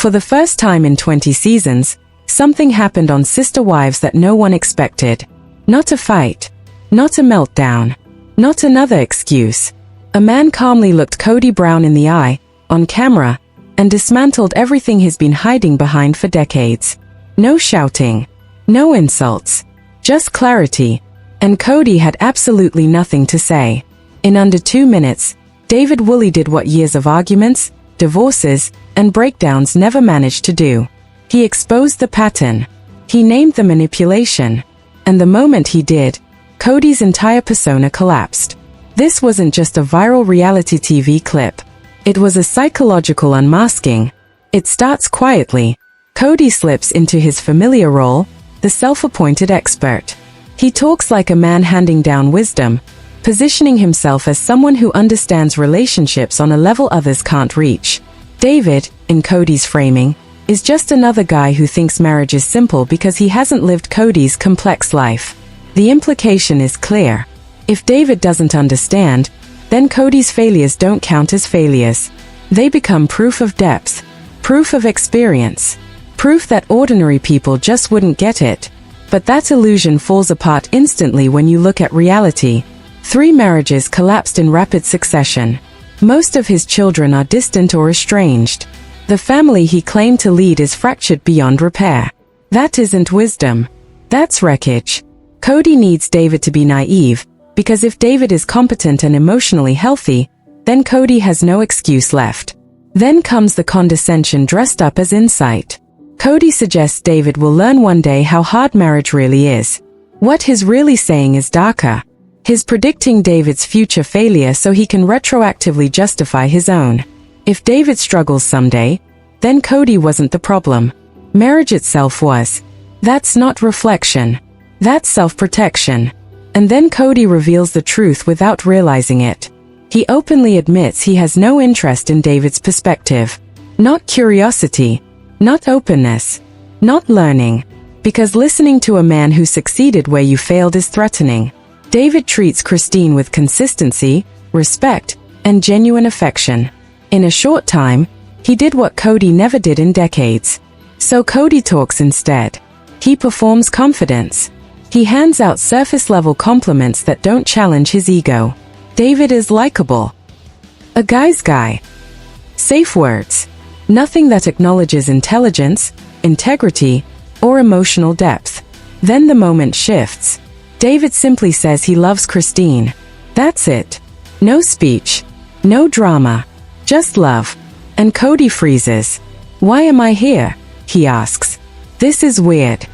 For the first time in 20 seasons, something happened on Sister Wives that no one expected. Not a fight. Not a meltdown. Not another excuse. A man calmly looked Kody Brown in the eye, on camera, and dismantled everything he's been hiding behind for decades. No shouting. No insults. Just clarity. And Kody had absolutely nothing to say. In under 2 minutes, David Woolley did what years of arguments, divorces, and breakdowns never managed to do. He exposed the pattern. He named the manipulation. And the moment he did, Kody's entire persona collapsed. This wasn't just a viral reality TV clip. It was a psychological unmasking. It starts quietly. Kody slips into his familiar role, the self-appointed expert. He talks like a man handing down wisdom, positioning himself as someone who understands relationships on a level others can't reach. David, in Kody's framing, is just another guy who thinks marriage is simple because he hasn't lived Kody's complex life. The implication is clear. If David doesn't understand, then Kody's failures don't count as failures. They become proof of depth, proof of experience, proof that ordinary people just wouldn't get it. But that illusion falls apart instantly when you look at reality. 3 marriages collapsed in rapid succession. Most of his children are distant or estranged. The family he claimed to lead is fractured beyond repair. That isn't wisdom. That's wreckage. Kody needs David to be naive, because if David is competent and emotionally healthy, then Kody has no excuse left. Then comes the condescension dressed up as insight. Kody suggests David will learn one day how hard marriage really is. What he's really saying is darker. He's predicting David's future failure so he can retroactively justify his own. If David struggles someday, then Kody wasn't the problem. Marriage itself was. That's not reflection. That's self-protection. And then Kody reveals the truth without realizing it. He openly admits he has no interest in David's perspective. Not curiosity. Not openness. Not learning. Because listening to a man who succeeded where you failed is threatening. David treats Christine with consistency, respect, and genuine affection. In a short time, he did what Kody never did in decades. So Kody talks instead. He performs confidence. He hands out surface-level compliments that don't challenge his ego. David is likable. A guy's guy. Safe words. Nothing that acknowledges intelligence, integrity, or emotional depth. Then the moment shifts. David simply says he loves Christine. That's it. No speech. No drama. Just love. And Kody freezes. "Why am I here?" he asks. "This is weird."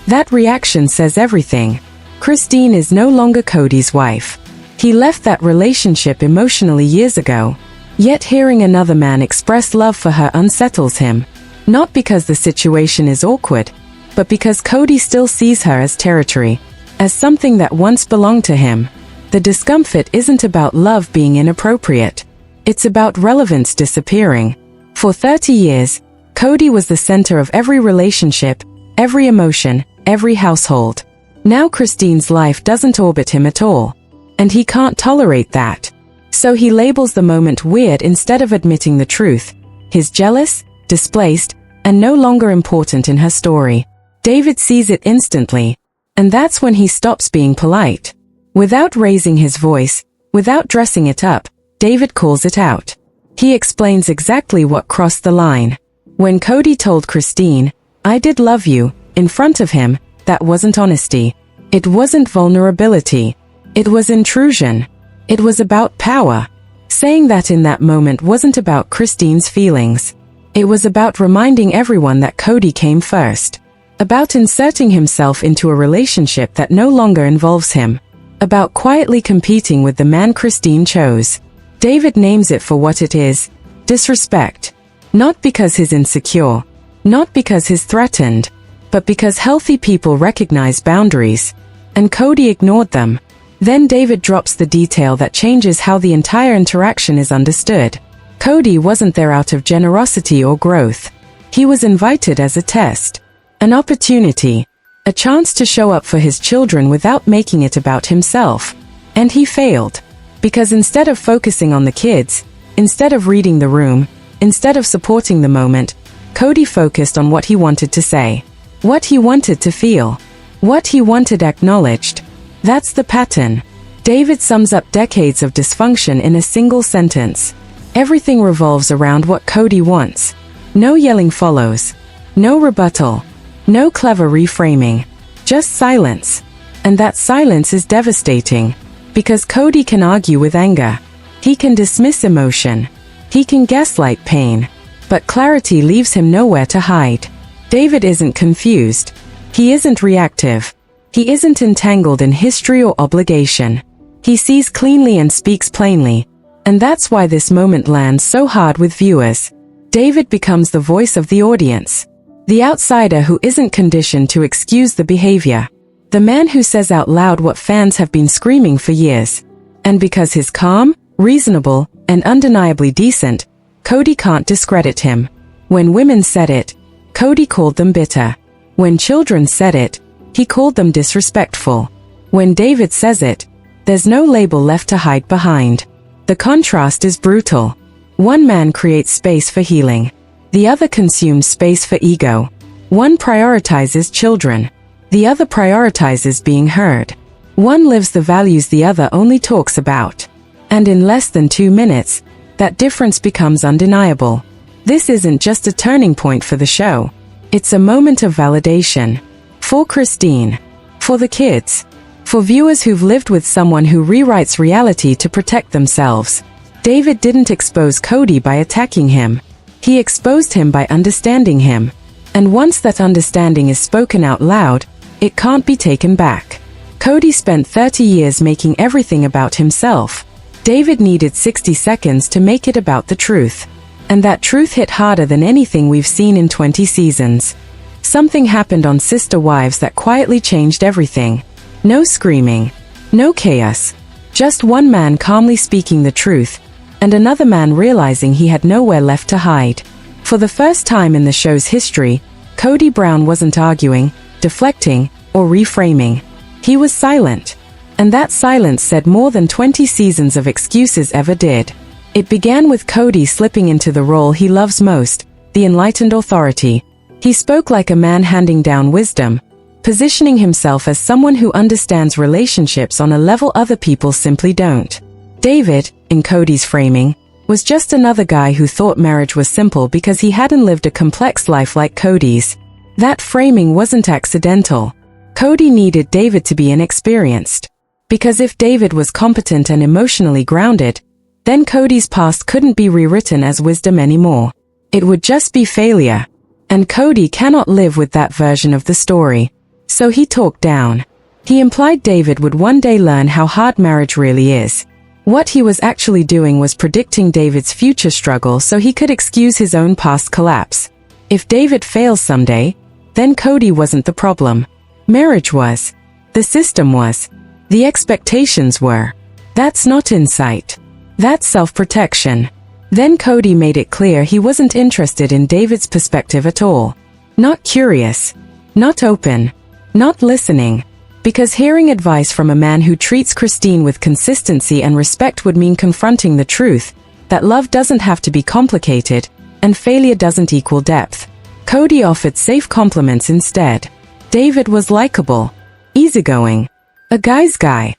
That reaction says everything. Christine is no longer Kody's wife. He left that relationship emotionally years ago. Yet hearing another man express love for her unsettles him. Not because the situation is awkward, but because Kody still sees her as territory, as something that once belonged to him. The discomfort isn't about love being inappropriate. It's about relevance disappearing. For 30 years, Kody was the center of every relationship, every emotion, every household. Now Christine's life doesn't orbit him at all. And he can't tolerate that. So he labels the moment weird instead of admitting the truth. He's jealous, displaced, and no longer important in her story. David sees it instantly. And that's when he stops being polite. Without raising his voice, without dressing it up, David calls it out. He explains exactly what crossed the line. When Kody told Christine, "I did love you," in front of him, that wasn't honesty. It wasn't vulnerability. It was intrusion. It was about power. Saying that in that moment wasn't about Christine's feelings. It was about reminding everyone that Kody came first. About inserting himself into a relationship that no longer involves him. About quietly competing with the man Christine chose. David names it for what it is: disrespect. Not because he's insecure. Not because he's threatened. But because healthy people recognize boundaries. And Kody ignored them. Then David drops the detail that changes how the entire interaction is understood. Kody wasn't there out of generosity or growth. He was invited as a test. An opportunity. A chance to show up for his children without making it about himself. And he failed. Because instead of focusing on the kids, instead of reading the room, instead of supporting the moment, Kody focused on what he wanted to say, what he wanted to feel, what he wanted acknowledged. That's the pattern. David sums up decades of dysfunction in a single sentence. Everything revolves around what Kody wants. No yelling follows. No rebuttal. No clever reframing. Just silence. And that silence is devastating. Because Kody can argue with anger. He can dismiss emotion. He can gaslight pain. But clarity leaves him nowhere to hide. David isn't confused. He isn't reactive. He isn't entangled in history or obligation. He sees cleanly and speaks plainly. And that's why this moment lands so hard with viewers. David becomes the voice of the audience. The outsider who isn't conditioned to excuse the behavior. The man who says out loud what fans have been screaming for years. And because he's calm, reasonable, and undeniably decent, Kody can't discredit him. When women said it, Kody called them bitter. When children said it, he called them disrespectful. When David says it, there's no label left to hide behind. The contrast is brutal. One man creates space for healing. The other consumes space for ego. One prioritizes children. The other prioritizes being heard. One lives the values the other only talks about. And in less than 2 minutes, that difference becomes undeniable. This isn't just a turning point for the show. It's a moment of validation. For Christine. For the kids. For viewers who've lived with someone who rewrites reality to protect themselves. David didn't expose Kody by attacking him. He exposed him by understanding him. And once that understanding is spoken out loud, it can't be taken back. Kody spent 30 years making everything about himself. David needed 60 seconds to make it about the truth. And that truth hit harder than anything we've seen in 20 seasons. Something happened on Sister Wives that quietly changed everything. No screaming. No chaos. Just one man calmly speaking the truth, and another man realizing he had nowhere left to hide. For the first time in the show's history, Kody Brown wasn't arguing, deflecting, or reframing. He was silent. And that silence said more than 20 seasons of excuses ever did. It began with Kody slipping into the role he loves most, the enlightened authority. He spoke like a man handing down wisdom, positioning himself as someone who understands relationships on a level other people simply don't. David, in Kody's framing, was just another guy who thought marriage was simple because he hadn't lived a complex life like Kody's. That framing wasn't accidental. Kody needed David to be inexperienced. Because if David was competent and emotionally grounded, then Kody's past couldn't be rewritten as wisdom anymore. It would just be failure. And Kody cannot live with that version of the story. So he talked down. He implied David would one day learn how hard marriage really is. What he was actually doing was predicting David's future struggle so he could excuse his own past collapse. If David fails someday, then Kody wasn't the problem. Marriage was. The system was. The expectations were. That's not insight. That's self-protection. Then Kody made it clear he wasn't interested in David's perspective at all. Not curious. Not open. Not listening. Because hearing advice from a man who treats Christine with consistency and respect would mean confronting the truth, that love doesn't have to be complicated, and failure doesn't equal depth. Kody offered safe compliments instead. David was likable. Easygoing. A guy's guy.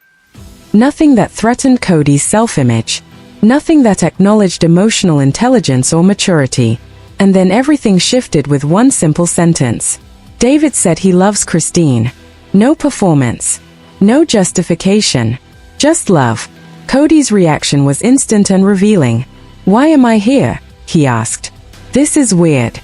Nothing that threatened Kody's self-image. Nothing that acknowledged emotional intelligence or maturity. And then everything shifted with one simple sentence. David said he loves Christine. No performance. No justification. Just love. Kody's reaction was instant and revealing. "Why am I here?" he asked. "This is weird."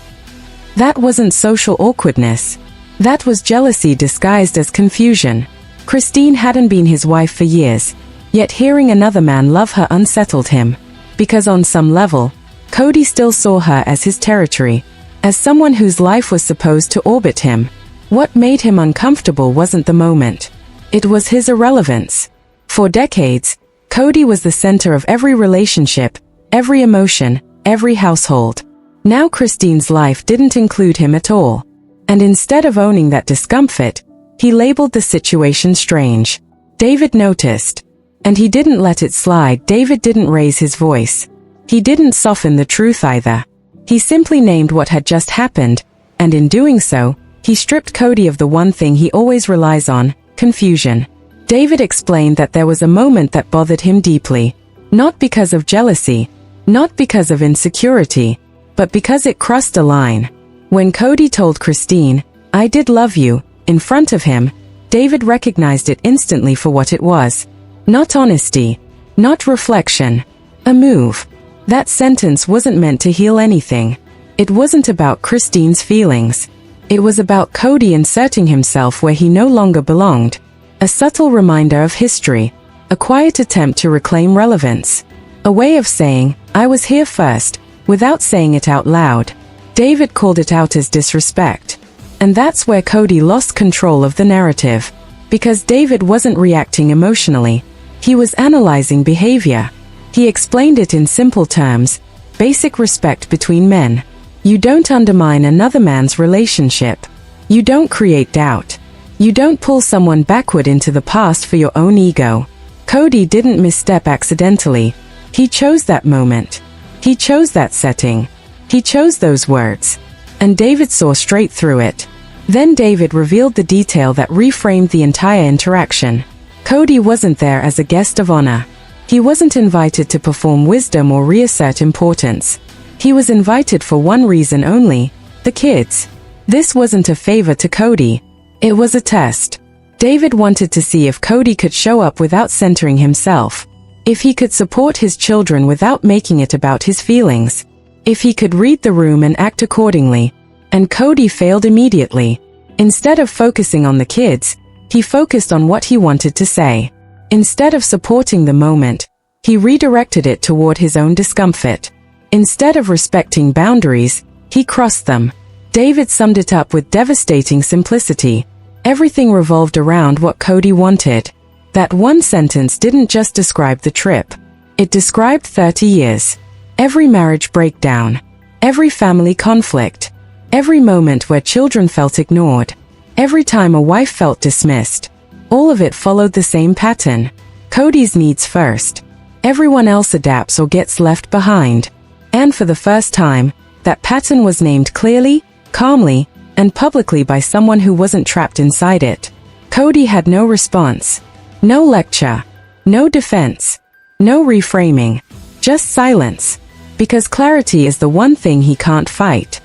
That wasn't social awkwardness. That was jealousy disguised as confusion. Christine hadn't been his wife for years, yet hearing another man love her unsettled him. Because on some level, Kody still saw her as his territory, as someone whose life was supposed to orbit him. What made him uncomfortable wasn't the moment. It was his irrelevance. For decades, Kody was the center of every relationship, every emotion, every household. Now Christine's life didn't include him at all. And instead of owning that discomfort, he labeled the situation strange. David noticed. And he didn't let it slide. David didn't raise his voice. He didn't soften the truth either. He simply named what had just happened, and in doing so, he stripped Kody of the one thing he always relies on, confusion. David explained that there was a moment that bothered him deeply. Not because of jealousy, not because of insecurity, but because it crossed a line. When Kody told Christine, "I did love you," in front of him, David recognized it instantly for what it was. Not honesty, not reflection. A move. That sentence wasn't meant to heal anything. It wasn't about Christine's feelings. It was about Kody inserting himself where he no longer belonged. A subtle reminder of history. A quiet attempt to reclaim relevance. A way of saying, "I was here first," without saying it out loud. David called it out as disrespect. And that's where Kody lost control of the narrative. Because David wasn't reacting emotionally. He was analyzing behavior. He explained it in simple terms: basic respect between men. You don't undermine another man's relationship. You don't create doubt. You don't pull someone backward into the past for your own ego. Kody didn't misstep accidentally. He chose that moment. He chose that setting. He chose those words. And David saw straight through it. Then David revealed the detail that reframed the entire interaction. Kody wasn't there as a guest of honor. He wasn't invited to perform wisdom or reassert importance. He was invited for one reason only: the kids. This wasn't a favor to Kody. It was a test. David wanted to see if Kody could show up without centering himself. If he could support his children without making it about his feelings. If he could read the room and act accordingly. And Kody failed immediately. Instead of focusing on the kids, he focused on what he wanted to say. Instead of supporting the moment, he redirected it toward his own discomfort. Instead of respecting boundaries, he crossed them. David summed it up with devastating simplicity. Everything revolved around what Kody wanted. That one sentence didn't just describe the trip. It described 30 years. Every marriage breakdown. Every family conflict. Every moment where children felt ignored. Every time a wife felt dismissed. All of it followed the same pattern. Kody's needs first. Everyone else adapts or gets left behind. And for the first time, that pattern was named clearly, calmly, and publicly by someone who wasn't trapped inside it. Kody had no response. No lecture. No defense. No reframing. Just silence. Because clarity is the one thing he can't fight.